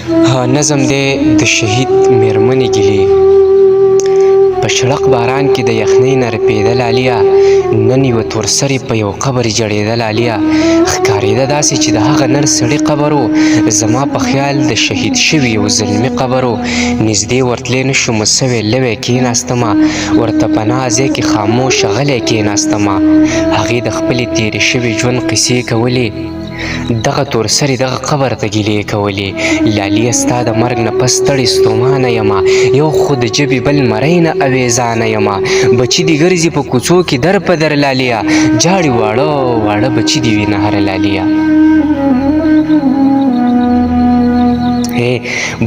نظم دی د شهید میرمنې ګیلې. په شړق باران کې د یخنۍ نه رپېدل عالیه، نن یوه تورسرې په یو قبر جړېدل عالیه. ښکارېده داسې چې د هغه نر سړي قبر و، زما په خیال د شهید شوي یو زلمي قبر و. نږدې ورتلی نه شومه سوی لوی کېناستمه، ورته پناه ځای کې خاموشه غلی کېناستمه. هغې د خپلې تېرې شوي ژوند قیسې کولې، دغه تورسرې دغه قبر ته ګیلې کولې. لالیه ستا د مرګ نه پس ستړې ستومانه یمه، یو خو د ژبې بل مرۍ نه اویزانه یمه. بچي دې ګرځي په کوڅو کې در په در لالیه، جاړي واړه واړه بچي دې وینه هره لالیه.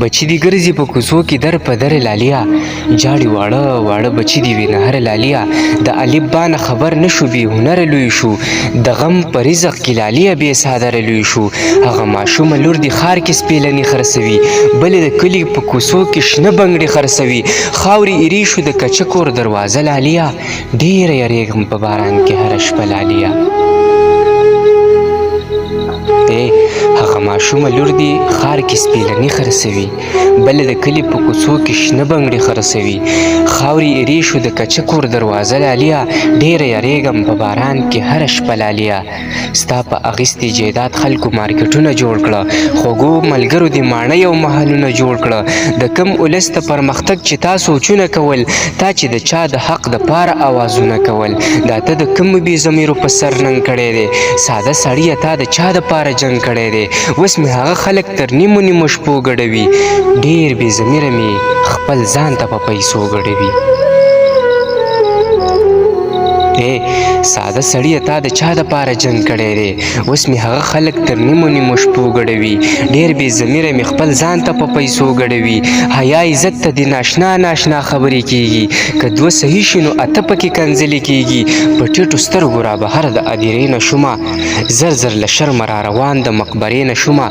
بچي دې ګرځي په کوڅو کې در په در لالیه، جاړي واړه واړه بچي دې وینه هره لالیه. د الف با نه خبر نه شو بې هنره لوی شو، د غم په رزق کې لالیه بې څادره لوی شو. هغه ماشومه لور دې ښار کې سپېلنې خرڅوي، بلې د کلي په کوڅو کې شنه بنګړې خرڅوي. خاورې ایرې شو د کچه کور دروازه لالیه، ډېره یریږم په باران کې هره شپه لالیه. هغه ماشومه لور دې ښار کې سپېلنې خرڅوي، بله د کلي په کوڅو کې شنه بنګړې خرڅوي. خاورې ایرې شو د کچه کور دروازه لالیه، ډېره یریږم په باران کې هره شپه لالیه. ستا په اخیستې جایداد خلکو مارکیټونه جوړ کړه، خوږو ملګرو دې ماڼۍ او محلونه جوړ کړه. د کم ولس د پرمختګ چې تا سوچونه کول، تا چې د چا د حق دپاره اوازونه کول. دا ته د کومو بې ضمیرو په سر ننګ کړی دی، ساده سړیه تا د چا دپاره جنګ کړی دی. اوس مې هغه خلک تر نیمو نیمو شپو ګډوي، ډېر بې ضمیره مې خپل ځان ته په پیسو ګډوي. ساده سړیه تا د چا دپاره جنګ کړی دی، اوس مې هغه خلک تر نیمو نیمو شپو ګډوي، ډېر بې ضمیره مې خپل ځان ته په پیسو ګډوي. حیا عزت ته دې ناشنا ناشنا خبرې کېږي، که دوه صحیح شي نو اته پکې کنځلې کېږي. په ټیټو سترګو را بهر د ادیرې نه شومه، زر زر له شرمه را روان د مقبرې نه شومه.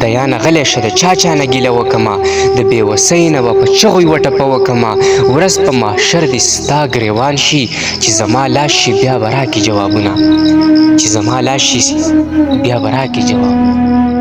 د یانه غلی شه د چا چا نه ګیله وکمه، د بېوسۍ نه به په چغو یې وټپه وکمه. ورځ په محشر دې ستا ګرېوان شي، چې زما لاس شي بیا به راکړي جوابونه، چې زما لاس شي بیا به راکړي جواب.